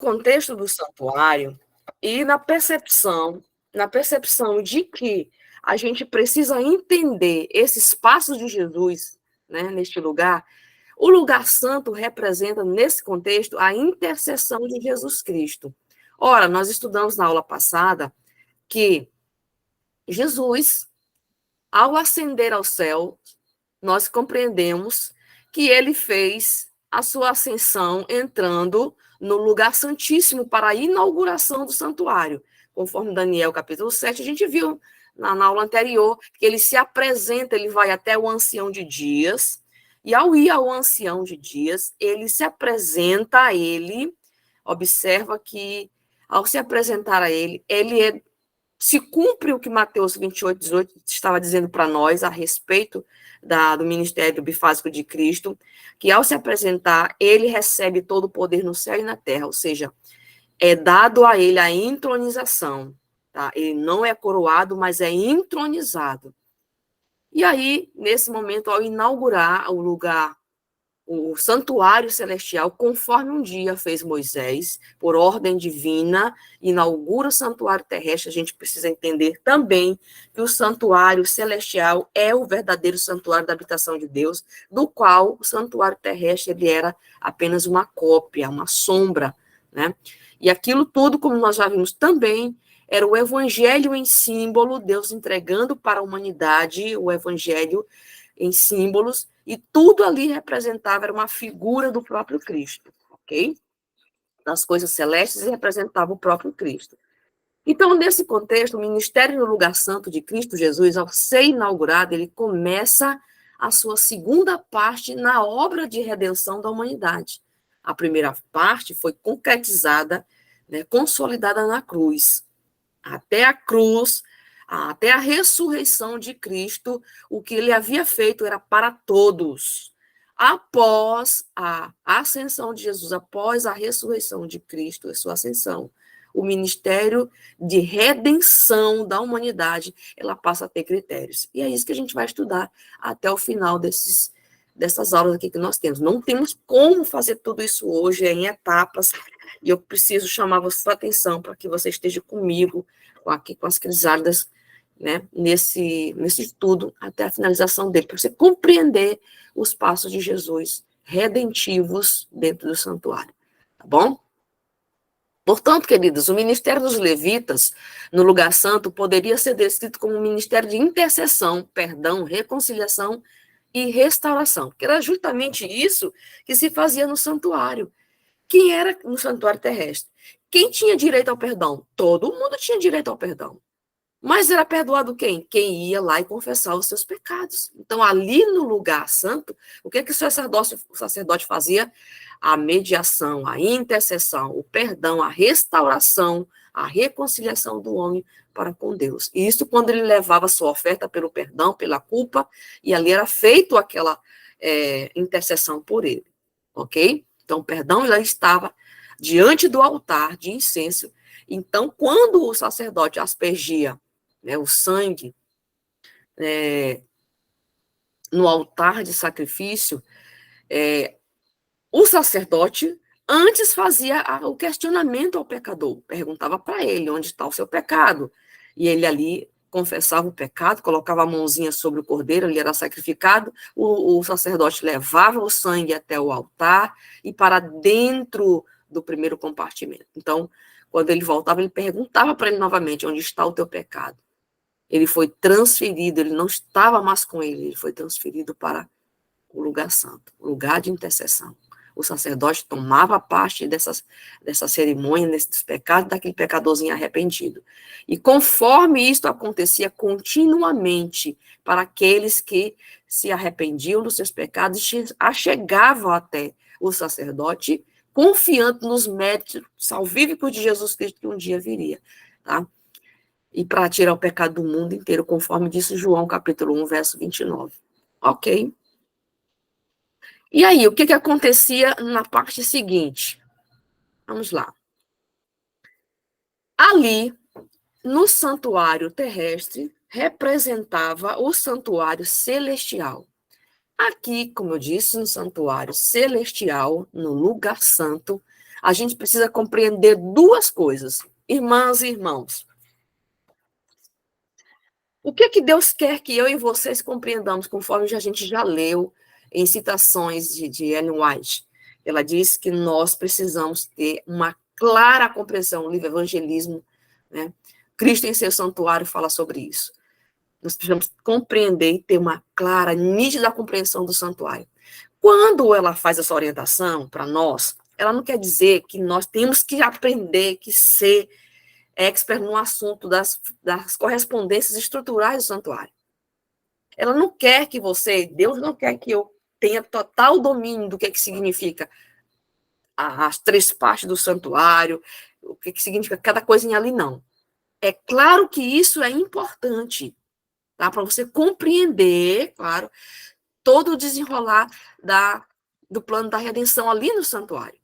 contexto do santuário e na percepção de que a gente precisa entender esses passos de Jesus, né, neste lugar, o lugar santo representa, nesse contexto, a intercessão de Jesus Cristo. Ora, nós estudamos na aula passada que Jesus, ao ascender ao céu, nós compreendemos que ele fez a sua ascensão entrando no lugar santíssimo para a inauguração do santuário. Conforme Daniel capítulo 7, a gente viu na aula anterior que ele se apresenta, ele vai até o ancião de dias, e ao ir ao ancião de dias, ele se apresenta a ele, observa que ao se apresentar a ele, se cumpre o que Mateus 28:18 estava dizendo para nós a respeito do ministério bifásico de Cristo, que ao se apresentar, ele recebe todo o poder no céu e na terra, ou seja, é dado a ele a entronização, tá? Ele não é coroado, mas é entronizado. E aí, nesse momento, ao inaugurar o lugar, o santuário celestial, conforme um dia fez Moisés, por ordem divina, inaugura o santuário terrestre. A gente precisa entender também que o santuário celestial é o verdadeiro santuário da habitação de Deus, do qual o santuário terrestre ele era apenas uma cópia, uma sombra, né? E aquilo tudo, como nós já vimos também, era o evangelho em símbolo, Deus entregando para a humanidade o evangelho em símbolos, e tudo ali representava, era uma figura do próprio Cristo, ok? Das coisas celestes representava o próprio Cristo. Então, nesse contexto, o ministério no lugar santo de Cristo Jesus, ao ser inaugurado, ele começa a sua segunda parte na obra de redenção da humanidade. A primeira parte foi concretizada, né, consolidada na cruz. Até a cruz, até a ressurreição de Cristo, o que ele havia feito era para todos. Após a ascensão de Jesus, após a ressurreição de Cristo, a sua ascensão, o ministério de redenção da humanidade, ela passa a ter critérios. E é isso que a gente vai estudar até o final dessas aulas aqui que nós temos. Não temos como fazer tudo isso hoje, em etapas, e eu preciso chamar a sua atenção para que você esteja comigo, aqui com as crisálidas, né, nesse estudo, até a finalização dele, para você compreender os passos de Jesus redentivos dentro do santuário, tá bom? Portanto, queridos, o ministério dos levitas no lugar santo poderia ser descrito como um ministério de intercessão, perdão, reconciliação e restauração, que era justamente isso que se fazia no santuário. Quem era no santuário terrestre? Quem tinha direito ao perdão? Todo mundo tinha direito ao perdão. Mas era perdoado quem? Quem ia lá e confessar os seus pecados. Então, ali no lugar santo, o que o sacerdote fazia? A mediação, a intercessão, o perdão, a restauração, a reconciliação do homem para com Deus. E isso quando ele levava a sua oferta pelo perdão, pela culpa, e ali era feito aquela intercessão por ele. Ok? Então, o perdão já estava diante do altar de incenso. Então, quando o sacerdote aspergia, né, o sangue no altar de sacrifício, o sacerdote antes fazia o questionamento ao pecador, perguntava para ele onde está o seu pecado, e ele ali confessava o pecado, colocava a mãozinha sobre o cordeiro, ele era sacrificado, o sacerdote levava o sangue até o altar e para dentro do primeiro compartimento. Então, quando ele voltava, ele perguntava para ele novamente, onde está o teu pecado? Ele foi transferido, ele não estava mais com ele foi transferido para o lugar santo, o lugar de intercessão. O sacerdote tomava parte dessa cerimônia, desses pecados, daquele pecadorzinho arrependido. E conforme isto acontecia continuamente para aqueles que se arrependiam dos seus pecados, achegavam até o sacerdote, confiando nos méritos salvíficos de Jesus Cristo que um dia viria, tá? E para tirar o pecado do mundo inteiro, conforme disse João, capítulo 1, verso 29. Ok? E aí, o que acontecia na parte seguinte? Vamos lá. Ali, no santuário terrestre, representava o santuário celestial. Aqui, como eu disse, no santuário celestial, no lugar santo, a gente precisa compreender duas coisas, irmãs e irmãos. O que que Deus quer que eu e vocês compreendamos, conforme a gente já leu em citações de Ellen White? Ela diz que nós precisamos ter uma clara compreensão, o livro Evangelismo, né? Cristo em seu santuário fala sobre isso. Nós precisamos compreender e ter uma clara, nítida compreensão do santuário. Quando ela faz essa orientação para nós, ela não quer dizer que nós temos que aprender, que ser expert no assunto das correspondências estruturais do santuário. Ela não quer que você, Deus não quer que eu tenha total domínio do que significa as três partes do santuário, o que significa cada coisinha ali, não. É claro que isso é importante, tá? Para você compreender, claro, todo o desenrolar do plano da redenção ali no santuário.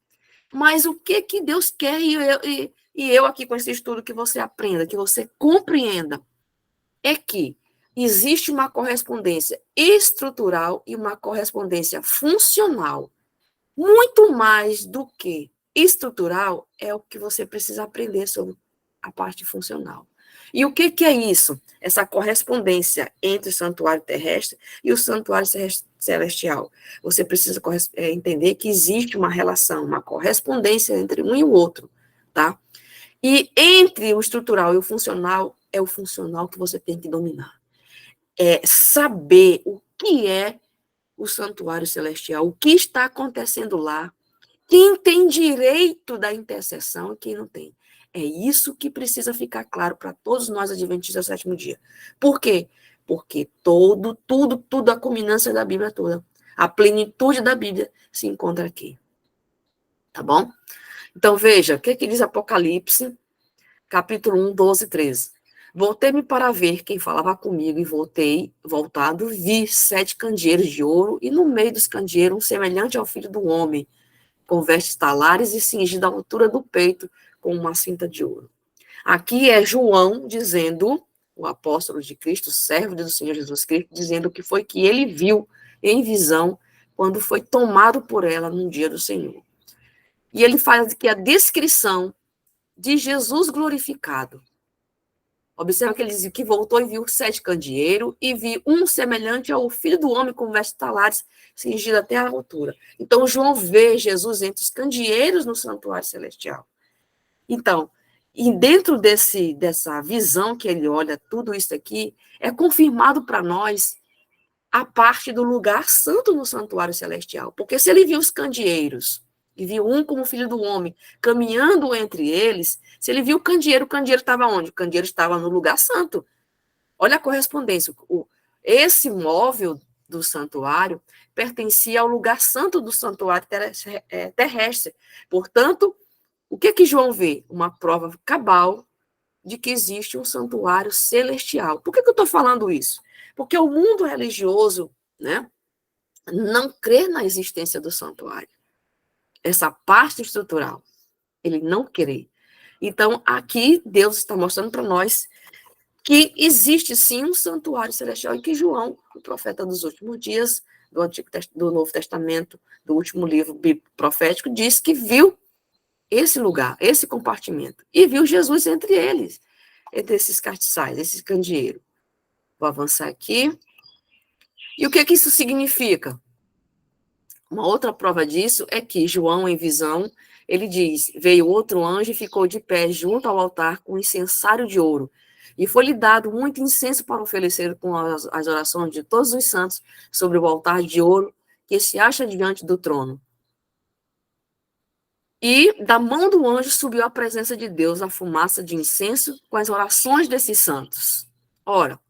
Mas o que Deus quer e eu aqui com esse estudo que você aprenda, que você compreenda, é que existe uma correspondência estrutural e uma correspondência funcional. Muito mais do que estrutural é o que você precisa aprender sobre a parte funcional. E o que é isso? Essa correspondência entre o santuário terrestre e o santuário celestial. Você precisa entender que existe uma relação, uma correspondência entre um e o outro, tá? E entre o estrutural e o funcional, é o funcional que você tem que dominar. É saber o que é o santuário celestial, o que está acontecendo lá, quem tem direito da intercessão e quem não tem. É isso que precisa ficar claro para todos nós adventistas do sétimo dia. Por quê? Porque tudo, a culminância da Bíblia toda, a plenitude da Bíblia se encontra aqui. Tá bom? Então, veja, o que diz Apocalipse, capítulo 1, 12, 13. Voltei-me para ver quem falava comigo e voltado, vi 7 candeeiros de ouro e no meio dos candeeiros um semelhante ao filho do homem, com vestes talares e cingido à altura do peito com uma cinta de ouro. Aqui é João dizendo, o apóstolo de Cristo, servo do Senhor Jesus Cristo, dizendo o que foi que ele viu em visão quando foi tomado por ela no dia do Senhor. E ele faz aqui a descrição de Jesus glorificado. Observa que ele diz que voltou e viu 7 candeeiros e viu um semelhante ao filho do homem com vestes talares cingido até a altura. Então, João vê Jesus entre os candeeiros no santuário celestial. Então, e dentro dessa visão que ele olha tudo isso aqui, é confirmado para nós a parte do lugar santo no santuário celestial. Porque se ele viu os candeeiros e viu um como filho do homem, caminhando entre eles, se ele viu o candeeiro estava onde? O candeeiro estava no lugar santo. Olha a correspondência. Esse móvel do santuário pertencia ao lugar santo do santuário terrestre. Portanto, o que João vê? Uma prova cabal de que existe um santuário celestial. Por que eu estou falando isso? Porque o mundo religioso, né, não crê na existência do santuário. Essa parte estrutural, ele não crê. Então, aqui, Deus está mostrando para nós que existe, sim, um santuário celestial e que João, o profeta dos últimos dias, do Novo Testamento, do último livro profético, diz que viu esse lugar, esse compartimento, e viu Jesus entre eles, entre esses castiçais, esses candeeiros. Vou avançar aqui. E o que isso significa? Uma outra prova disso é que João, em visão, ele diz, veio outro anjo e ficou de pé junto ao altar com um incensário de ouro, e foi-lhe dado muito incenso para oferecer com as orações de todos os santos sobre o altar de ouro que se acha diante do trono. E da mão do anjo subiu à presença de Deus a fumaça de incenso com as orações desses santos. Ora,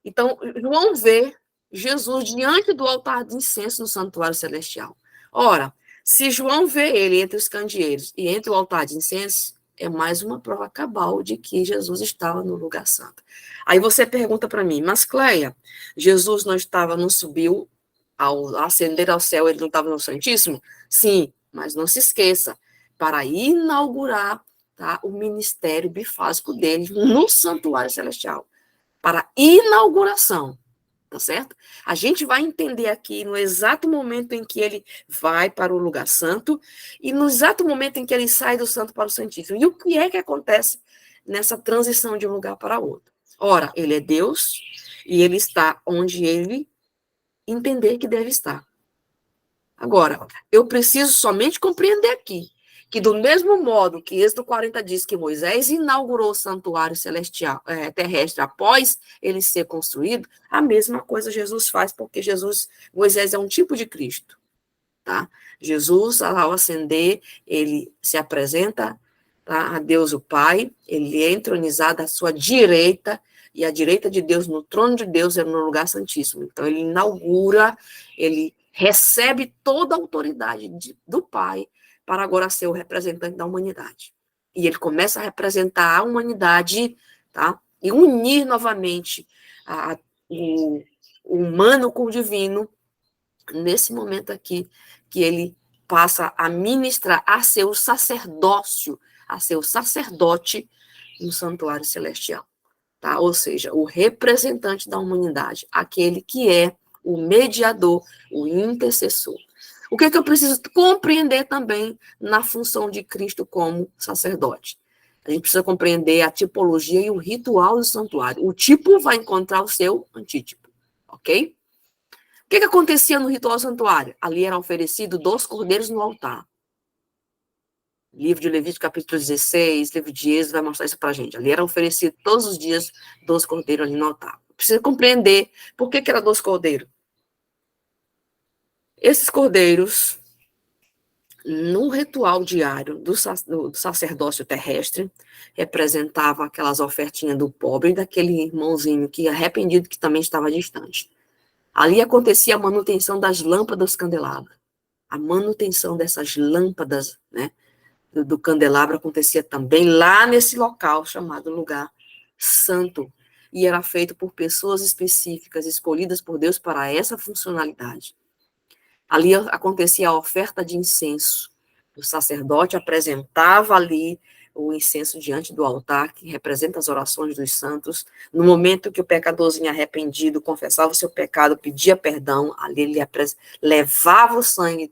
então, João vê Jesus diante do altar de incenso no santuário celestial. Ora, se João vê ele entre os candeeiros e entre o altar de incenso, é mais uma prova cabal de que Jesus estava no lugar santo. Aí você pergunta para mim, mas Cleia, Jesus não subiu ao ascender ao céu, ele não estava no Santíssimo? Sim, mas não se esqueça, para inaugurar, tá, o ministério bifásico dele no santuário celestial. Para inauguração. tá certo? A gente vai entender aqui no exato momento em que ele vai para o lugar santo e no exato momento em que ele sai do santo para o santíssimo. E o que é que acontece nessa transição de um lugar para outro? Ora, ele é Deus e ele está onde ele entender que deve estar. Agora, eu preciso somente compreender aqui que do mesmo modo que Êxodo 40 diz que Moisés inaugurou o santuário celestial, terrestre após ele ser construído, a mesma coisa Jesus faz, porque Moisés é um tipo de Cristo, tá? Jesus, ao ascender, ele se apresenta, tá, a Deus o Pai, ele é entronizado à sua direita, e a direita de Deus, no trono de Deus, é no lugar santíssimo. Então, ele inaugura, ele recebe toda a autoridade do Pai para agora ser o representante da humanidade. E ele começa a representar a humanidade, tá? E unir novamente o humano com o divino, nesse momento aqui, que ele passa a ministrar a seu sacerdócio, a seu sacerdote no santuário celestial. Tá? Ou seja, o representante da humanidade, aquele que é o mediador, o intercessor. O que é que eu preciso compreender também na função de Cristo como sacerdote? A gente precisa compreender a tipologia e o ritual do santuário. O tipo vai encontrar o seu antítipo, ok? O que acontecia no ritual do santuário? Ali eram oferecidos 2 cordeiros no altar. Livro de Levítico, capítulo 16, livro de Êxodo, vai mostrar isso pra gente. Ali era oferecido todos os dias 2 cordeiros ali no altar. Precisa compreender por que era 2 cordeiros. Esses cordeiros, no ritual diário do sacerdócio terrestre, representavam aquelas ofertinhas do pobre e daquele irmãozinho que arrependido que também estava distante. Ali acontecia a manutenção das lâmpadas candelabras. A manutenção dessas lâmpadas, né, do candelabro acontecia também lá nesse local chamado lugar santo. E era feito por pessoas específicas, escolhidas por Deus para essa funcionalidade. Ali acontecia a oferta de incenso. O sacerdote apresentava ali o incenso diante do altar, que representa as orações dos santos. No momento que o pecadorzinho arrependido confessava o seu pecado, pedia perdão, ali ele levava o sangue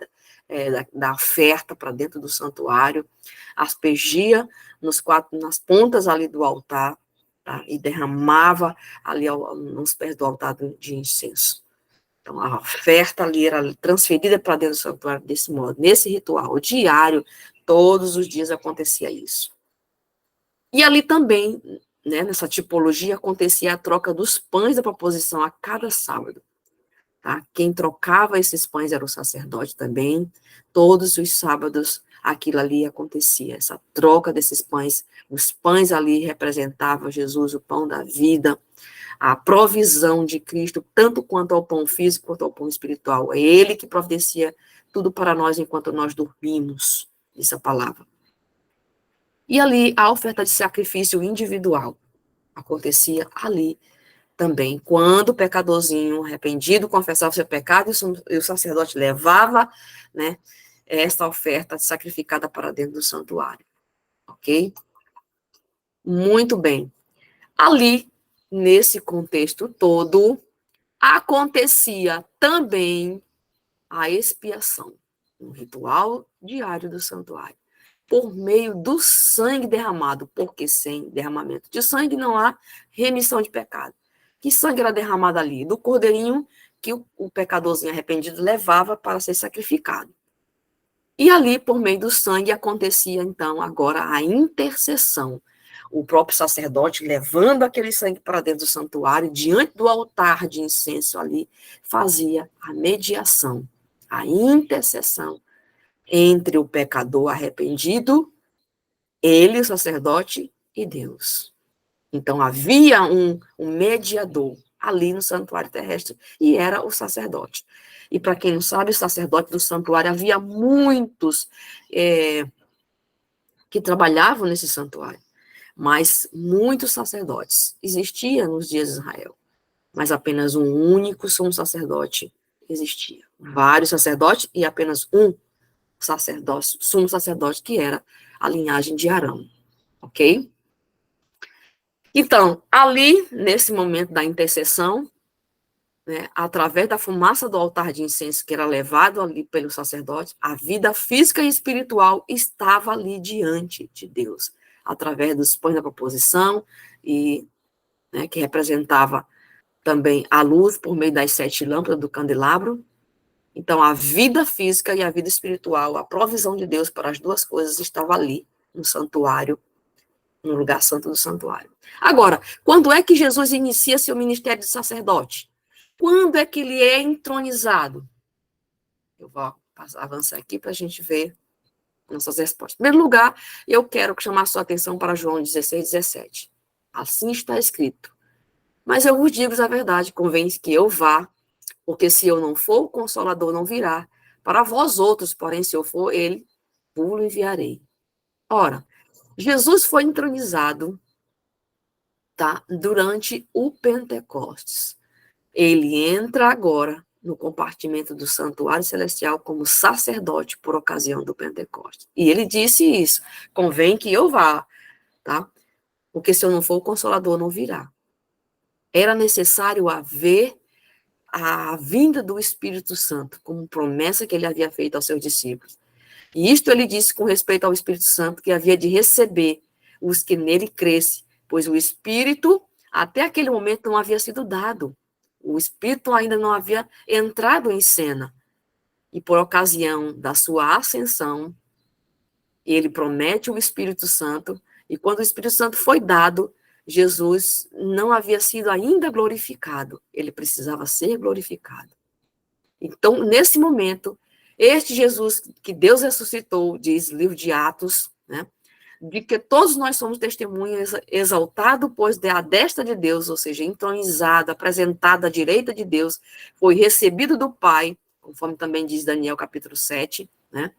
da oferta para dentro do santuário, aspergia nas pontas ali do altar, tá? E derramava ali nos pés do altar de incenso. Então, a oferta ali era transferida para dentro do santuário desse modo. Nesse ritual diário, todos os dias acontecia isso. E ali também, né, nessa tipologia, acontecia a troca dos pães da proposição a cada sábado. Tá? Quem trocava esses pães era o sacerdote também. Todos os sábados aquilo ali acontecia, essa troca desses pães. Os pães ali representavam Jesus, o pão da vida, a provisão de Cristo, tanto quanto ao pão físico quanto ao pão espiritual. É Ele que providencia tudo para nós enquanto nós dormimos, diz a palavra. E ali a oferta de sacrifício individual acontecia ali também, quando o pecadorzinho arrependido confessava o seu pecado e o sacerdote levava, né, esta oferta sacrificada para dentro do santuário, ok? Muito bem. Ali, nesse contexto todo, acontecia também a expiação, um ritual diário do santuário, por meio do sangue derramado, porque sem derramamento de sangue não há remissão de pecado. Que sangue era derramado ali? Do cordeirinho que o pecadorzinho arrependido levava para ser sacrificado. E ali, por meio do sangue, acontecia, então, agora a intercessão. O próprio sacerdote levando aquele sangue para dentro do santuário, diante do altar de incenso ali, fazia a mediação, a intercessão entre o pecador arrependido, ele, o sacerdote, e Deus. Então, havia um mediador ali no santuário terrestre, e era o sacerdote. E para quem não sabe, o sacerdote do santuário, havia muitos que trabalhavam nesse santuário, mas muitos sacerdotes. Existia nos dias de Israel, mas apenas um único sumo sacerdote existia. Vários sacerdotes e apenas um sumo sacerdote, que era a linhagem de Arão, ok? Então, ali, nesse momento da intercessão, né, através da fumaça do altar de incenso que era levado ali pelo sacerdote, a vida física e espiritual estava ali diante de Deus, através dos pães da proposição, e, né, que representava também a luz por meio das 7 lâmpadas do candelabro. Então, a vida física e a vida espiritual, a provisão de Deus para as duas coisas estava ali, no santuário, no lugar santo do santuário. Agora, quando é que Jesus inicia seu ministério de sacerdote? Quando é que ele é entronizado? Eu vou avançar aqui para a gente ver nossas respostas. Em primeiro lugar, eu quero chamar a sua atenção para João 16, 17. Assim está escrito. Mas eu vos digo a verdade, convém que eu vá, porque se eu não for, o Consolador não virá. Para vós outros, porém, se eu for, ele vos enviarei. Ora, Jesus foi entronizado, tá, durante o Pentecostes. Ele entra agora no compartimento do santuário celestial como sacerdote por ocasião do Pentecostes. E ele disse isso, convém que eu vá, tá? Porque se eu não for, o Consolador não virá. Era necessário haver a vinda do Espírito Santo, como promessa que ele havia feito aos seus discípulos. E isto ele disse com respeito ao Espírito Santo, que havia de receber os que nele crescem, pois o Espírito, até aquele momento, não havia sido dado. O Espírito ainda não havia entrado em cena. E por ocasião da sua ascensão, ele promete o Espírito Santo, e quando o Espírito Santo foi dado, Jesus não havia sido ainda glorificado, ele precisava ser glorificado. Então, nesse momento, este Jesus que Deus ressuscitou, diz o livro de Atos, né, de que todos nós somos testemunhas, exaltado, pois à destra de Deus, ou seja, entronizado, apresentado à direita de Deus, foi recebido do Pai, conforme também diz Daniel capítulo 7, né,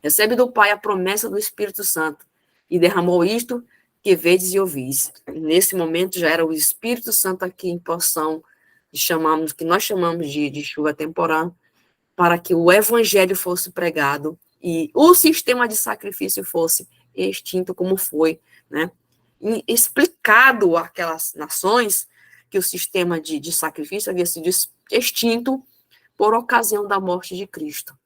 recebe do Pai a promessa do Espírito Santo, e derramou isto que vedes e ouvis. Nesse momento já era o Espírito Santo aqui em porção, que nós chamamos de chuva temporã, para que o evangelho fosse pregado e o sistema de sacrifício fosse extinto, como foi, né? E explicado àquelas nações que o sistema de sacrifício havia sido extinto por ocasião da morte de Cristo.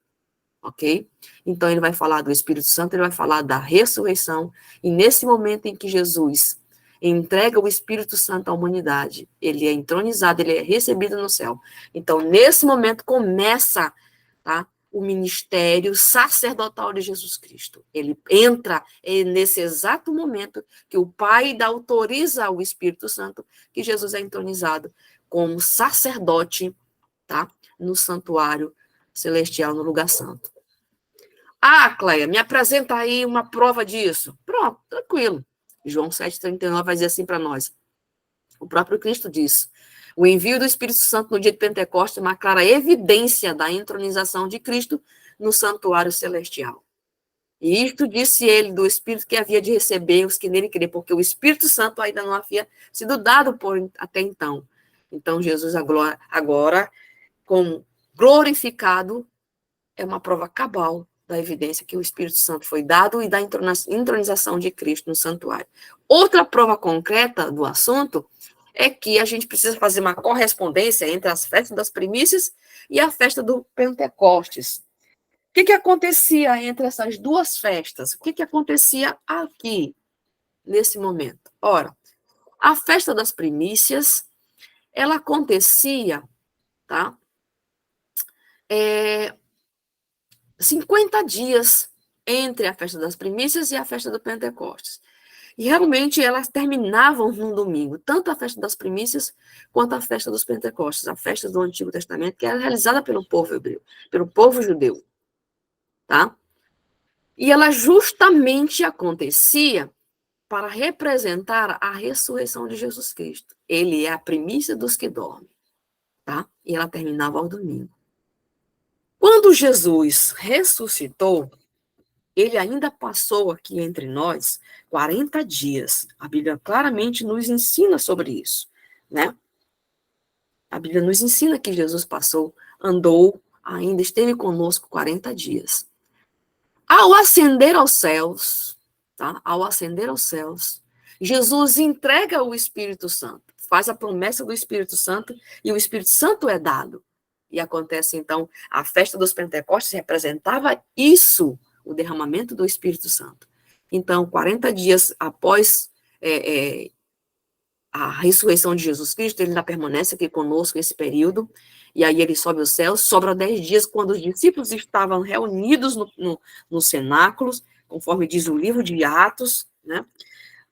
Ok? Então, ele vai falar do Espírito Santo, ele vai falar da ressurreição, e nesse momento em que Jesus entrega o Espírito Santo à humanidade, ele é entronizado, ele é recebido no céu. Então, nesse momento começa, tá, o ministério sacerdotal de Jesus Cristo. Ele entra nesse exato momento que o Pai autoriza ao Espírito Santo, que Jesus é entronizado como sacerdote, tá, no santuário celestial, no lugar santo. Ah, Cleia, me apresenta aí uma prova disso. Pronto, tranquilo. João 7,39 vai dizer assim para nós. O próprio Cristo diz: o envio do Espírito Santo no dia de Pentecostes é uma clara evidência da entronização de Cristo no santuário celestial. E isto disse ele do Espírito que havia de receber os que nele crêem, porque o Espírito Santo ainda não havia sido dado até então. Então, Jesus agora, como glorificado, é uma prova cabal da evidência que o Espírito Santo foi dado e da entronização de Cristo no santuário. Outra prova concreta do assunto é que a gente precisa fazer uma correspondência entre as festas das primícias e a festa do Pentecostes. O que acontecia entre essas duas festas? O que acontecia aqui, nesse momento? Ora, a festa das primícias, ela acontecia, tá? 50 dias entre a festa das primícias e a festa do Pentecostes. E realmente elas terminavam num domingo, tanto a festa das primícias quanto a festa dos Pentecostes, a festa do Antigo Testamento, que era realizada pelo povo hebreu, pelo povo judeu, tá? E ela justamente acontecia para representar a ressurreição de Jesus Cristo. Ele é a primícia dos que dormem, tá? E ela terminava ao domingo. Quando Jesus ressuscitou, ele ainda passou aqui entre nós 40 dias. A Bíblia claramente nos ensina sobre isso, né? A Bíblia nos ensina que Jesus andou, ainda esteve conosco 40 dias. Ao ascender aos céus, tá? Ao ascender aos céus, Jesus entrega o Espírito Santo, faz a promessa do Espírito Santo e o Espírito Santo é dado. E acontece, então, a festa dos Pentecostes representava isso, o derramamento do Espírito Santo. Então, 40 dias após a ressurreição de Jesus Cristo, ele ainda permanece aqui conosco esse período, e aí ele sobe aos céus, sobra 10 dias, quando os discípulos estavam reunidos no cenáculos, conforme diz o livro de Atos, né?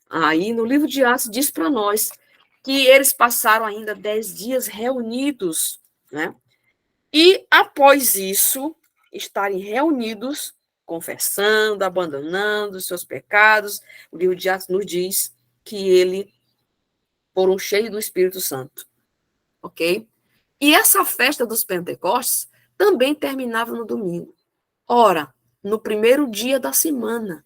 Aí, no livro de Atos, diz para nós que eles passaram ainda 10 dias reunidos, né? E, após isso, estarem reunidos, confessando, abandonando os seus pecados, o livro de Atos nos diz que eles foram cheios do Espírito Santo, ok? E essa festa dos Pentecostes também terminava no domingo. Ora, no primeiro dia da semana.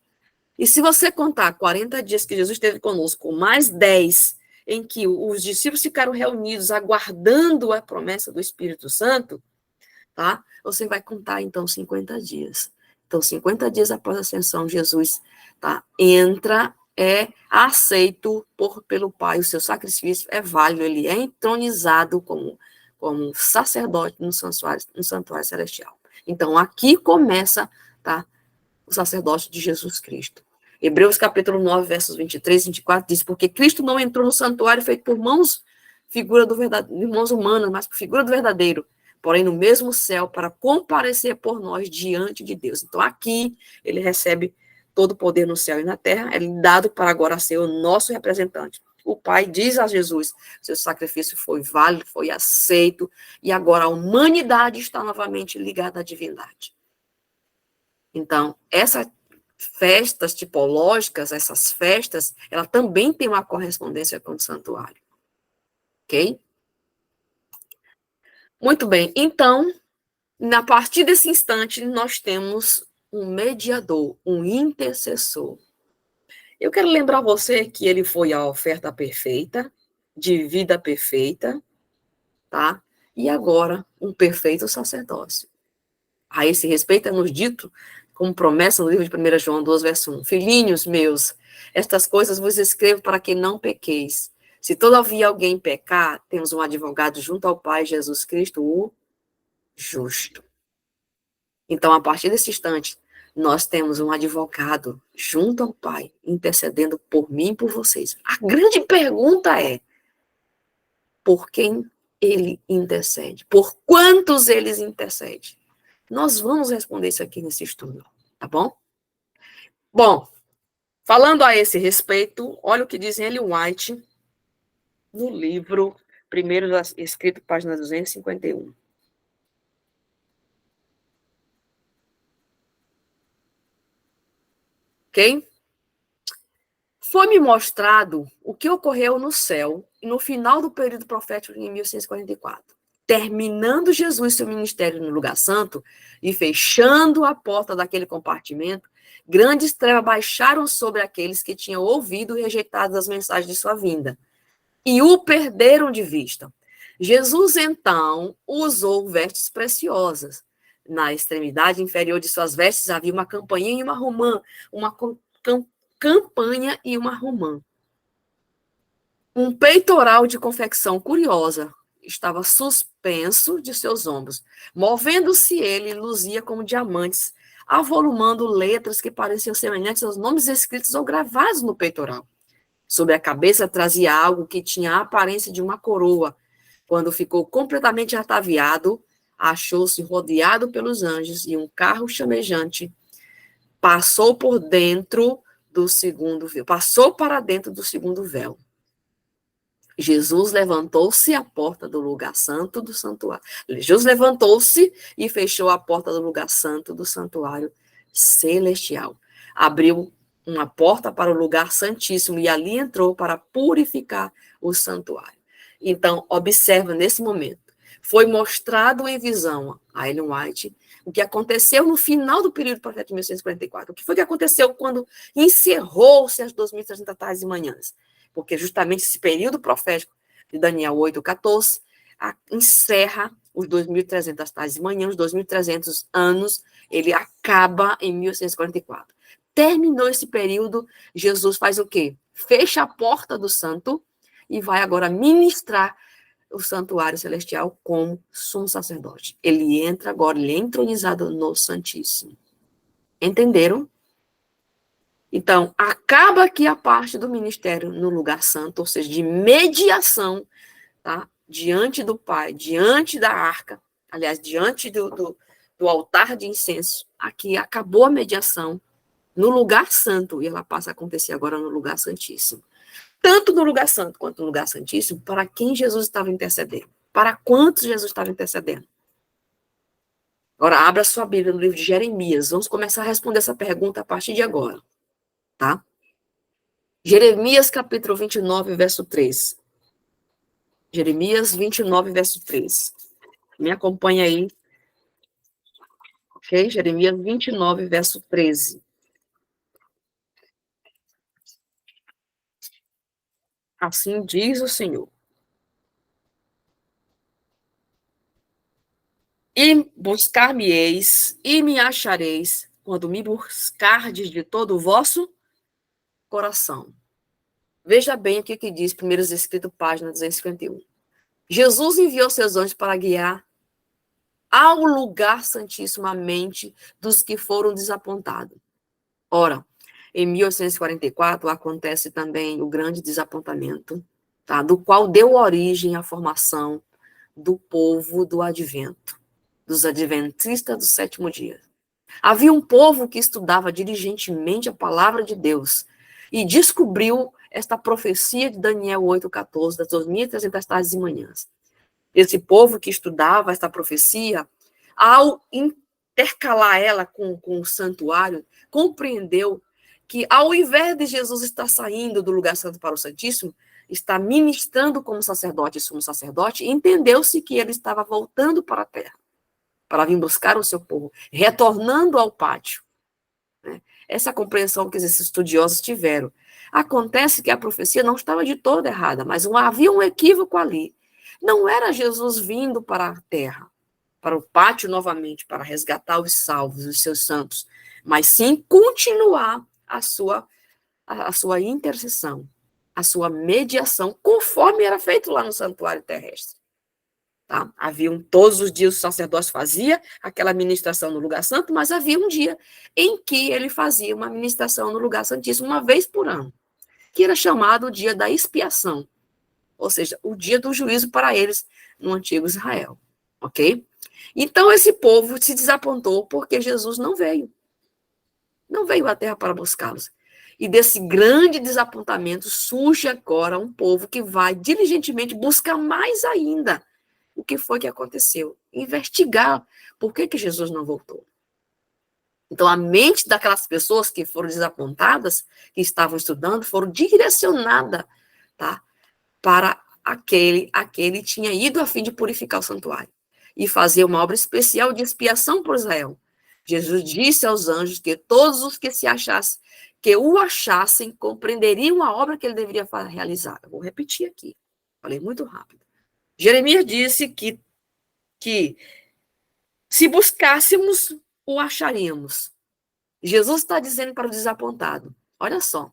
E se você contar 40 dias que Jesus esteve conosco, mais 10 em que os discípulos ficaram reunidos aguardando a promessa do Espírito Santo, tá? Você vai contar, então, 50 dias. Então, 50 dias após a ascensão, Jesus, tá, entra, é aceito pelo Pai, o seu sacrifício é válido, ele é entronizado como sacerdote no santuário celestial. Então, aqui começa, tá, o sacerdócio de Jesus Cristo. Hebreus capítulo 9, versos 23 e 24 diz, porque Cristo não entrou no santuário feito por mãos, mãos humanas, mas por figura do verdadeiro, porém no mesmo céu, para comparecer por nós diante de Deus. Então aqui ele recebe todo o poder no céu e na terra, é dado para agora ser o nosso representante. O Pai diz a Jesus, seu sacrifício foi válido, foi aceito, e agora a humanidade está novamente ligada à divindade. Então, essas festas tipológicas, essas festas, ela também tem uma correspondência com o santuário. Ok? Muito bem. Então, a partir desse instante, nós temos um mediador, um intercessor. Eu quero lembrar você que ele foi a oferta perfeita, de vida perfeita, tá? E agora, um perfeito sacerdócio. A esse respeito é nos dito, como promessa no livro de 1 João 2, verso 1. Filhinhos meus, estas coisas vos escrevo para que não pequeis. Se todavia alguém pecar, temos um advogado junto ao Pai, Jesus Cristo, o justo. Então, a partir desse instante, nós temos um advogado junto ao Pai, intercedendo por mim e por vocês. A grande pergunta é, por quem ele intercede? Por quantos ele intercede? Nós vamos responder isso aqui nesse estudo, tá bom? Bom, falando a esse respeito, olha o que diz Ellen White no livro, primeiro escrito, página 251. Ok? Foi-me mostrado o que ocorreu no céu no final do período profético em 1144. Terminando Jesus seu ministério no lugar santo e fechando a porta daquele compartimento, grandes trevas baixaram sobre aqueles que tinham ouvido e rejeitado as mensagens de sua vinda, e o perderam de vista. Jesus, então, usou vestes preciosas. Na extremidade inferior de suas vestes havia uma campainha e uma romã, campanha e uma romã. Um peitoral de confecção curiosa estava suspenso de seus ombros. Movendo-se ele, luzia como diamantes, avolumando letras que pareciam semelhantes aos nomes escritos ou gravados no peitoral. Sobre a cabeça trazia algo que tinha a aparência de uma coroa. Quando ficou completamente ataviado, achou-se rodeado pelos anjos e um carro chamejante passou para dentro do segundo véu. Jesus levantou-se à porta do lugar santo do santuário. Jesus levantou-se e fechou a porta do lugar santo do santuário celestial. Abriu uma porta para o lugar santíssimo e ali entrou para purificar o santuário. Então, observa nesse momento. Foi mostrado em visão a Ellen White o que aconteceu no final do período profético de 1144. O que foi que aconteceu quando encerrou-se as 2.300 tardes e manhãs? Porque justamente esse período profético de Daniel 8:14 encerra os 2.300 tardes e manhãs, os 2.300 anos, ele acaba em 1844. Terminou esse período, Jesus faz o quê? fecha a porta do santo e vai agora ministrar o santuário celestial como sumo sacerdote. Ele entra agora, ele é entronizado no Santíssimo. Entenderam? Então, acaba aqui a parte do ministério no lugar santo, ou seja, de mediação, tá? Diante do Pai, diante da arca, aliás, diante do altar de incenso. Aqui acabou a mediação no lugar santo, e ela passa a acontecer agora no lugar santíssimo. Tanto no lugar santo quanto no lugar santíssimo, para quem Jesus estava intercedendo. Para quantos Jesus estava intercedendo? Agora, abra sua Bíblia no livro de Jeremias. Vamos começar a responder essa pergunta a partir de agora. Tá? Jeremias, capítulo 29, verso 3. Jeremias 29, verso 3. Me acompanha aí. Ok? Jeremias 29, verso 13. Assim diz o Senhor. E buscar-me-eis, e me achareis, quando me buscardes de todo o vosso coração. Veja bem o que diz, primeiros escritos, página 251. Jesus enviou seus anjos para guiar ao lugar santíssimo a mente dos que foram desapontados. Ora, em 1844 acontece também o grande desapontamento, tá, do qual deu origem à formação do povo do advento, dos adventistas do sétimo dia. Havia um povo que estudava diligentemente a palavra de Deus e descobriu esta profecia de Daniel 8,14, das 2.300 tardes e manhãs. Esse povo que estudava esta profecia, ao intercalar ela com o santuário, compreendeu que, ao invés de Jesus estar saindo do lugar santo para o Santíssimo, está ministrando como sacerdote e sumo sacerdote, entendeu-se que ele estava voltando para a terra, para vir buscar o seu povo, retornando ao pátio. Né? Essa compreensão que esses estudiosos tiveram. Acontece que a profecia não estava de toda errada, mas havia um equívoco ali. Não era Jesus vindo para a terra, para o pátio novamente, para resgatar os salvos, os seus santos, mas sim continuar a sua intercessão, a sua mediação, conforme era feito lá no santuário terrestre. Tá? Haviam todos os dias os sacerdotes faziam aquela ministração no lugar santo, mas havia um dia em que ele fazia uma ministração no lugar santíssimo uma vez por ano, que era chamado o dia da expiação, ou seja, o dia do juízo para eles no antigo Israel, ok? Então esse povo se desapontou porque Jesus não veio à terra para buscá-los. E desse grande desapontamento surge agora um povo que vai diligentemente buscar mais ainda o que foi que aconteceu, investigar por que Jesus não voltou. Então, a mente daquelas pessoas que foram desapontadas, que estavam estudando, foram direcionadas, tá, para aquele tinha ido a fim de purificar o santuário e fazer uma obra especial de expiação por Israel. Jesus disse aos anjos que todos os que o achassem, compreenderiam a obra que ele deveria realizar. Eu vou repetir aqui, falei muito rápido. Jeremias disse que se buscássemos, o acharíamos. Jesus está dizendo para o desapontado, olha só,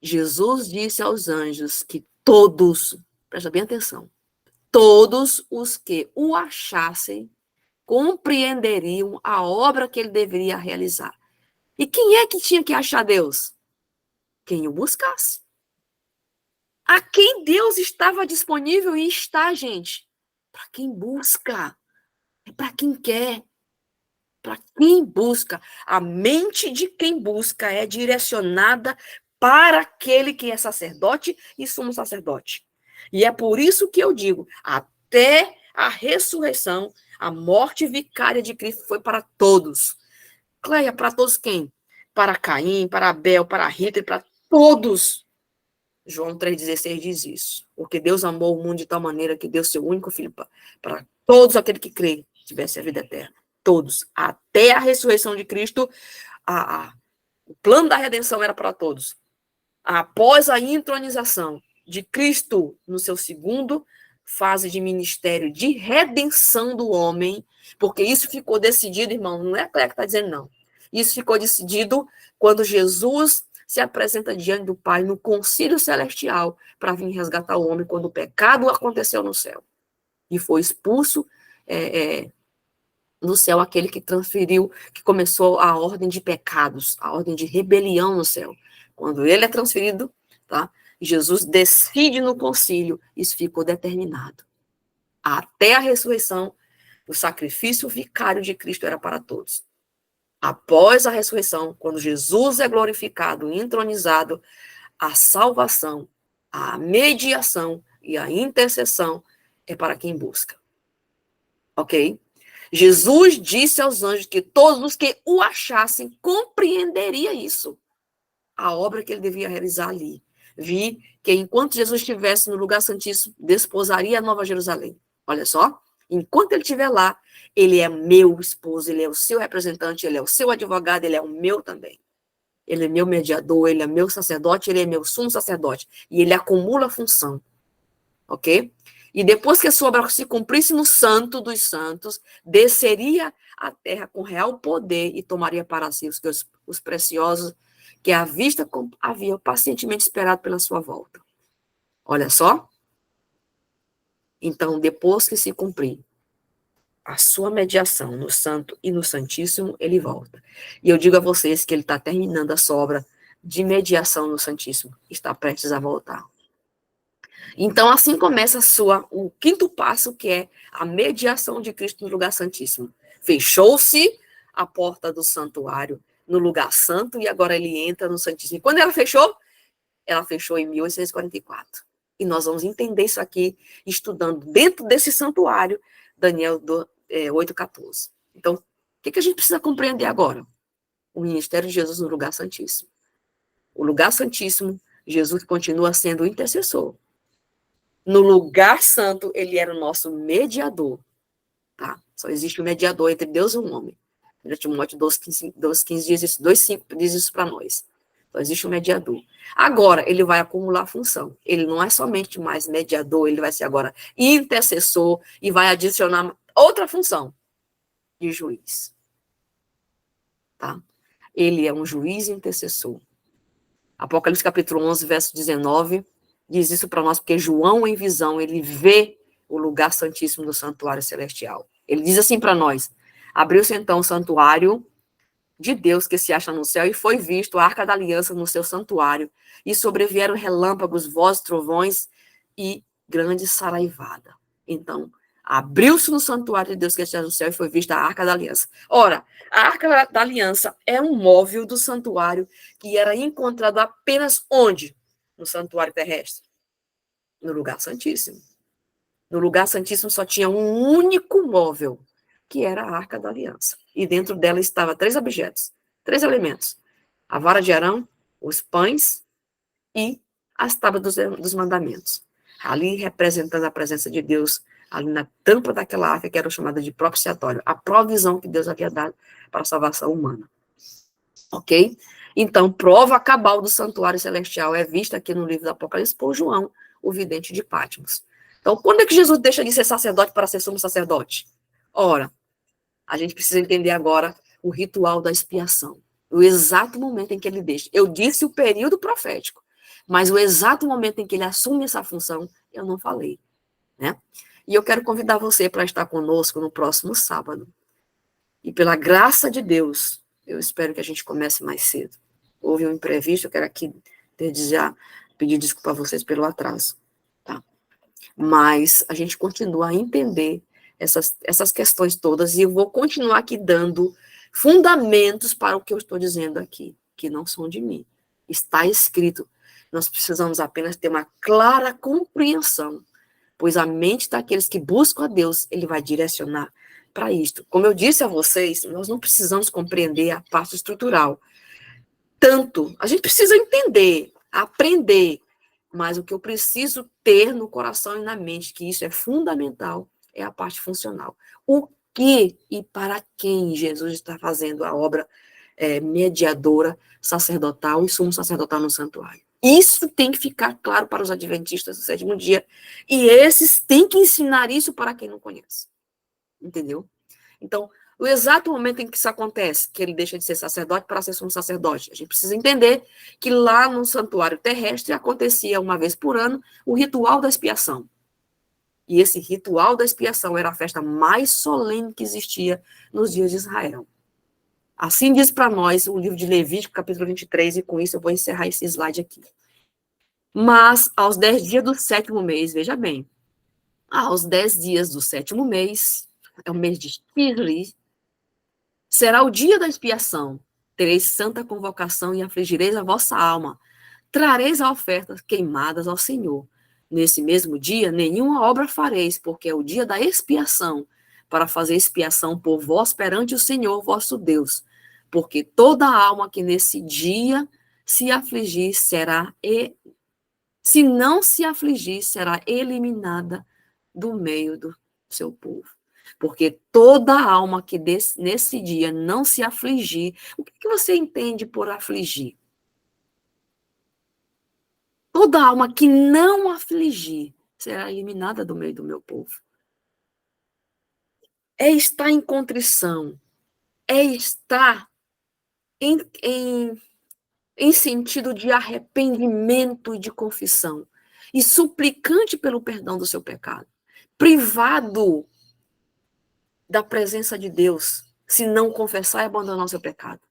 Jesus disse aos anjos que todos, presta bem atenção, todos os que o achassem compreenderiam a obra que ele deveria realizar. E quem é que tinha que achar Deus? Quem o buscasse. A quem Deus estava disponível e está, gente? Para quem busca. É para quem quer. Para quem busca. A mente de quem busca é direcionada para aquele que é sacerdote e sumo sacerdote. E é por isso que eu digo, até a ressurreição, a morte vicária de Cristo foi para todos. Cleia, para todos quem? Para Caim, para Abel, para Rita e para todos. João 3,16 diz isso. Porque Deus amou o mundo de tal maneira que deu seu único filho para todos aqueles que creem, tivesse a vida eterna. Todos. Até a ressurreição de Cristo, o plano da redenção era para todos. Após a entronização de Cristo no seu segundo fase de ministério de redenção do homem, porque isso ficou decidido, irmão, não é a Cleia que está dizendo, não. Isso ficou decidido quando Jesus se apresenta diante do Pai no concílio celestial para vir resgatar o homem quando o pecado aconteceu no céu. E foi expulso no céu aquele que transferiu, que começou a ordem de pecados, a ordem de rebelião no céu. Quando ele é transferido, tá? Jesus decide no concílio, isso ficou determinado. Até a ressurreição, o sacrifício vicário de Cristo era para todos. Após a ressurreição, quando Jesus é glorificado, entronizado, a salvação, a mediação e a intercessão é para quem busca. Ok? Jesus disse aos anjos que todos os que o achassem compreenderia isso. A obra que ele devia realizar ali. Vi que enquanto Jesus estivesse no lugar santíssimo, desposaria a Nova Jerusalém. Olha só, enquanto ele estiver lá, ele é meu esposo, ele é o seu representante, ele é o seu advogado, ele é o meu também. Ele é meu mediador, ele é meu sacerdote, ele é meu sumo sacerdote. E ele acumula função. Ok? E depois que a sua obra se cumprisse no Santo dos Santos, desceria à terra com real poder e tomaria para si os preciosos que a vista havia pacientemente esperado pela sua volta. Olha só. Então, depois que se cumprir a sua mediação no Santo e no Santíssimo, ele volta. E eu digo a vocês que ele está terminando a sua obra de mediação no Santíssimo. Está prestes a voltar. Então, assim começa o quinto passo, que é a mediação de Cristo no lugar santíssimo. Fechou-se a porta do santuário no lugar santo e agora ele entra no Santíssimo. E quando ela fechou em 1844. E nós vamos entender isso aqui estudando dentro desse santuário, Daniel 8,14. Então, o que a gente precisa compreender agora? O ministério de Jesus no lugar santíssimo. O lugar santíssimo, Jesus continua sendo o intercessor. No lugar santo, ele era o nosso mediador. Tá? Só existe um mediador entre Deus e um homem. 1 Timóteo 2,15 diz isso, 2,5 diz isso para nós. Só existe um mediador. Agora, ele vai acumular função. Ele não é somente mais mediador, ele vai ser agora intercessor e vai adicionar outra função de juiz. Tá? Ele é um juiz intercessor. Apocalipse capítulo 11, verso 19, diz isso para nós, porque João, em visão, ele vê o lugar santíssimo do santuário celestial. Ele diz assim para nós: abriu-se então o santuário de Deus que se acha no céu, e foi visto a arca da aliança no seu santuário, e sobrevieram relâmpagos, vozes, trovões e grande saraivada. Então, abriu-se no santuário de Deus que se acha no céu, e foi vista a arca da aliança. Ora, a arca da aliança é um móvel do santuário que era encontrado apenas onde? No santuário terrestre. No lugar santíssimo. No lugar santíssimo só tinha um único móvel, que era a arca da aliança. E dentro dela estava 3 objetos, 3 elementos. A vara de Arão, os pães e as tábuas dos mandamentos. Ali representando a presença de Deus, ali na tampa daquela arca que era chamada de propiciatório, a provisão que Deus havia dado para a salvação humana. Ok? Então, prova cabal do santuário celestial é vista aqui no livro do Apocalipse por João, o vidente de Patmos. Então, quando é que Jesus deixa de ser sacerdote para ser sumo sacerdote? Ora, a gente precisa entender agora o ritual da expiação. O exato momento em que ele deixa. Eu disse o período profético, mas o exato momento em que ele assume essa função, eu não falei. Né? E eu quero convidar você para estar conosco no próximo sábado. E pela graça de Deus, eu espero que a gente comece mais cedo. Houve um imprevisto, eu quero aqui pedir desculpa a vocês pelo atraso. Tá? Mas a gente continua a entender essas questões todas, e eu vou continuar aqui dando fundamentos para o que eu estou dizendo aqui, que não são de mim. Está escrito. Nós precisamos apenas ter uma clara compreensão, pois a mente daqueles que buscam a Deus, ele vai direcionar para isto. Como eu disse a vocês, nós não precisamos compreender a parte estrutural. Tanto, a gente precisa entender, aprender, mas o que eu preciso ter no coração e na mente, que isso é fundamental, é a parte funcional. O que e para quem Jesus está fazendo a obra mediadora, sacerdotal e sumo sacerdotal no santuário. Isso tem que ficar claro para os adventistas do sétimo dia, e esses têm que ensinar isso para quem não conhece. Entendeu? Então, O exato momento em que isso acontece, que ele deixa de ser sacerdote para ser sumo sacerdote. A gente precisa entender que lá no santuário terrestre acontecia uma vez por ano o ritual da expiação. E esse ritual da expiação era a festa mais solene que existia nos dias de Israel. Assim diz para nós o livro de Levítico, capítulo 23, e com isso eu vou encerrar esse slide aqui. Mas, aos 10 dias do 7º mês, veja bem, aos 10 dias do 7º mês, é o mês de Tisri, será o dia da expiação. Tereis santa convocação e afligireis a vossa alma. Trareis a ofertas queimadas ao Senhor. Nesse mesmo dia, nenhuma obra fareis, porque é o dia da expiação, para fazer expiação por vós perante o Senhor vosso Deus. Porque toda alma que nesse dia se afligir será, se não se afligir, será eliminada do meio do seu povo. Porque toda alma que nesse dia não se afligir, o que você entende por afligir? Toda alma que não afligir será eliminada do meio do meu povo. É estar em contrição, é estar em sentido de arrependimento e de confissão, e suplicante pelo perdão do seu pecado, privado da presença de Deus, se não confessar e abandonar o seu pecado.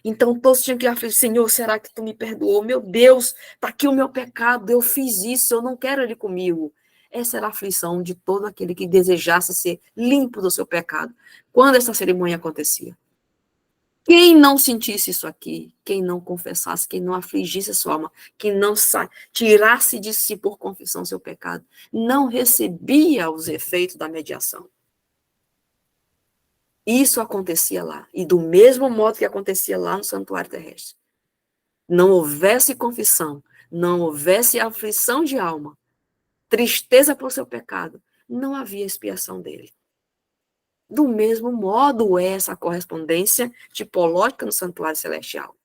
Então todos tinham que afligir: Senhor, será que tu me perdoou? Meu Deus, está aqui o meu pecado, eu fiz isso, eu não quero ele comigo. Essa era a aflição de todo aquele que desejasse ser limpo do seu pecado, quando essa cerimônia acontecia. Quem não sentisse isso aqui, quem não confessasse, quem não afligisse a sua alma, quem não tirasse de si por confissão seu pecado, não recebia os efeitos da mediação. Isso acontecia lá, e do mesmo modo que acontecia lá no santuário terrestre. Não houvesse confissão, não houvesse aflição de alma, tristeza por seu pecado, não havia expiação dele. Do mesmo modo é essa correspondência tipológica no santuário celestial.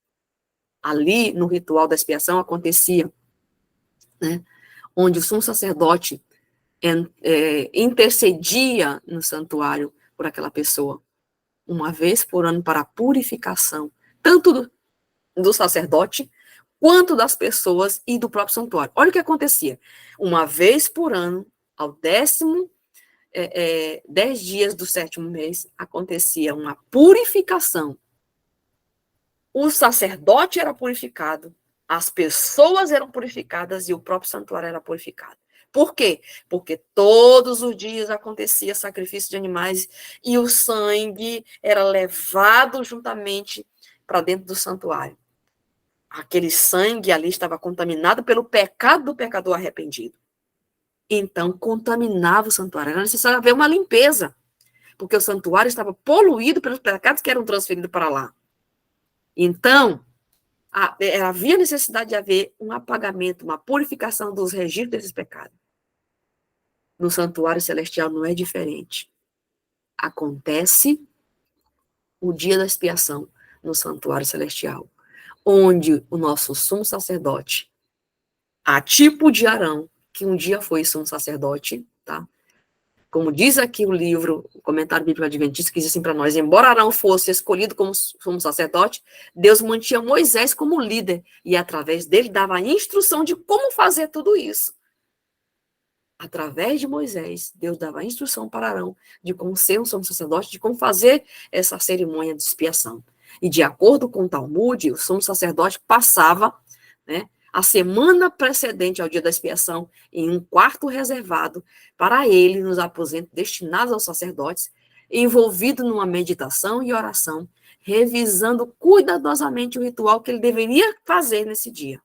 Ali, no ritual da expiação, acontecia, né, onde o sumo sacerdote intercedia no santuário por aquela pessoa, uma vez por ano, para a purificação, tanto do sacerdote, quanto das pessoas e do próprio santuário. Olha o que acontecia. Uma vez por ano, ao 10 dias do 7º mês, acontecia uma purificação. O sacerdote era purificado, as pessoas eram purificadas e o próprio santuário era purificado. Por quê? Porque todos os dias acontecia sacrifício de animais e o sangue era levado juntamente para dentro do santuário. Aquele sangue ali estava contaminado pelo pecado do pecador arrependido. Então, contaminava o santuário. Era necessário haver uma limpeza, porque o santuário estava poluído pelos pecados que eram transferidos para lá. Então, havia necessidade de haver um apagamento, uma purificação dos registros desses pecados. No santuário celestial não é diferente. Acontece o dia da expiação no santuário celestial, onde o nosso sumo sacerdote, a tipo de Arão, que um dia foi sumo sacerdote, tá? Como diz aqui o livro, o comentário bíblico adventista, que diz assim para nós: embora Arão fosse escolhido como sumo sacerdote, Deus mantinha Moisés como líder, e através dele dava a instrução de como fazer tudo isso. Através de Moisés, Deus dava a instrução para Arão de como ser um sumo sacerdote, de como fazer essa cerimônia de expiação. E de acordo com o Talmud, o sumo sacerdote passava, né, a semana precedente ao dia da expiação em um quarto reservado para ele nos aposentos destinados aos sacerdotes, envolvido numa meditação e oração, revisando cuidadosamente o ritual que ele deveria fazer nesse dia.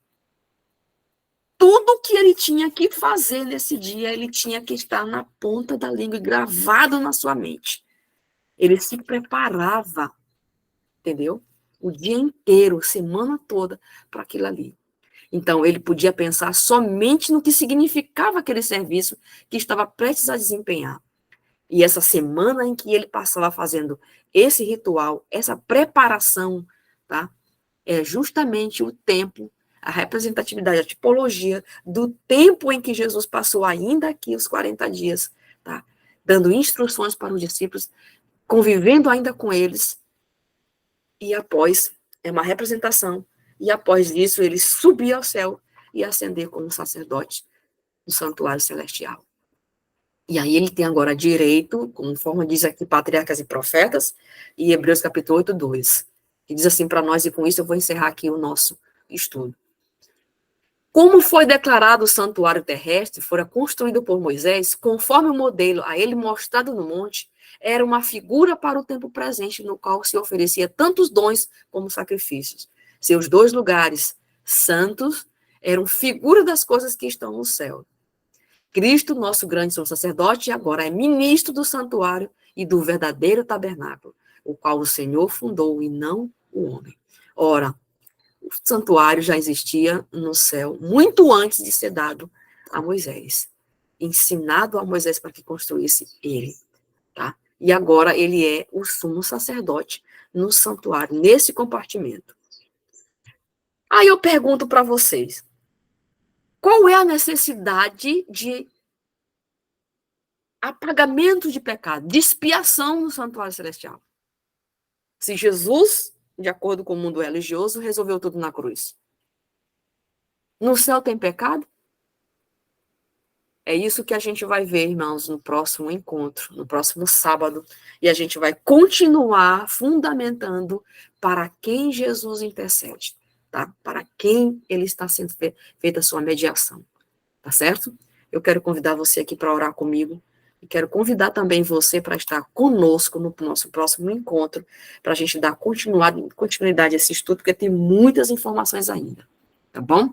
Tudo que ele tinha que fazer nesse dia, ele tinha que estar na ponta da língua e gravado na sua mente. Ele se preparava, entendeu? O dia inteiro, semana toda, para aquilo ali. Então, ele podia pensar somente no que significava aquele serviço que estava prestes a desempenhar. E essa semana em que ele passava fazendo esse ritual, essa preparação, tá? É justamente o tempo, a representatividade, a tipologia do tempo em que Jesus passou ainda aqui os 40 dias, tá? Dando instruções para os discípulos convivendo ainda com eles, e após, é uma representação, e após isso ele subir ao céu e ascender como sacerdote no santuário celestial. E aí ele tem agora direito, conforme diz aqui Patriarcas e Profetas, e Hebreus capítulo 8, 2, que diz assim para nós, e com isso eu vou encerrar aqui o nosso estudo. Como foi declarado o santuário terrestre, fora construído por Moisés, conforme o modelo a ele mostrado no monte, era uma figura para o tempo presente, no qual se oferecia tantos dons como sacrifícios. Seus dois lugares santos eram figura das coisas que estão no céu. Cristo, nosso grande sumo sacerdote, agora é ministro do santuário e do verdadeiro tabernáculo, o qual o Senhor fundou e não o homem. Ora, o santuário já existia no céu muito antes de ser dado a Moisés, ensinado a Moisés para que construísse ele, tá? E agora ele é o sumo sacerdote no santuário, nesse compartimento. Aí eu pergunto para vocês, qual é a necessidade de apagamento de pecado, de expiação no santuário celestial? Se Jesus, de acordo com o mundo religioso, resolveu tudo na cruz. No céu tem pecado? É isso que a gente vai ver, irmãos, no próximo encontro, no próximo sábado. E a gente vai continuar fundamentando para quem Jesus intercede, tá? Para quem ele está sendo feita a sua mediação, tá certo? Eu quero convidar você aqui para orar comigo. E quero convidar também você para estar conosco no nosso próximo encontro, para a gente dar continuidade a esse estudo, porque tem muitas informações ainda, tá bom?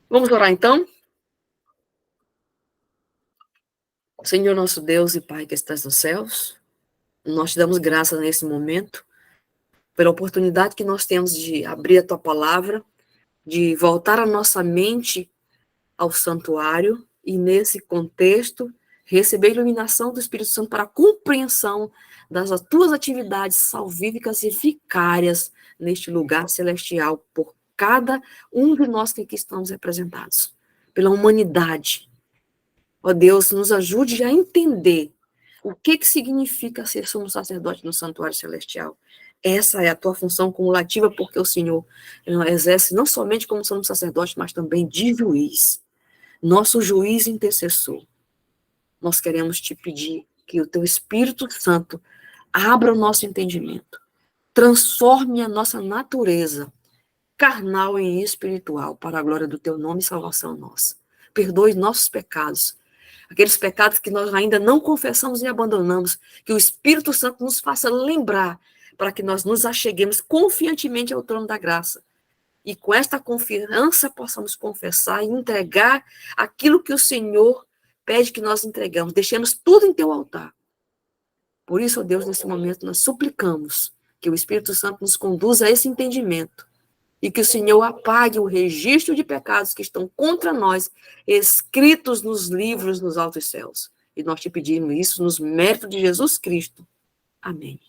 Vamos orar então? Senhor nosso Deus e Pai que estás nos céus, nós te damos graças nesse momento, pela oportunidade que nós temos de abrir a tua palavra, de voltar a nossa mente ao santuário e, nesse contexto, receber a iluminação do Espírito Santo para a compreensão das tuas atividades salvíficas e vicárias neste lugar celestial, por cada um de nós que aqui estamos representados, pela humanidade. Ó Deus, nos ajude a entender o que significa ser sumo sacerdote no santuário celestial. Essa é a tua função cumulativa, porque o Senhor exerce não somente como sumo sacerdote, mas também de juiz. Nosso juiz intercessor. Nós queremos te pedir que o teu Espírito Santo abra o nosso entendimento, transforme a nossa natureza carnal e espiritual para a glória do teu nome e salvação nossa. Perdoe nossos pecados, aqueles pecados que nós ainda não confessamos e abandonamos, que o Espírito Santo nos faça lembrar, para que nós nos acheguemos confiantemente ao trono da graça. E com esta confiança possamos confessar e entregar aquilo que o Senhor pede que nós entregamos. Deixemos tudo em teu altar. Por isso, ó Deus, nesse momento nós suplicamos que o Espírito Santo nos conduza a esse entendimento e que o Senhor apague o registro de pecados que estão contra nós, escritos nos livros nos altos céus. E nós te pedimos isso nos méritos de Jesus Cristo. Amém.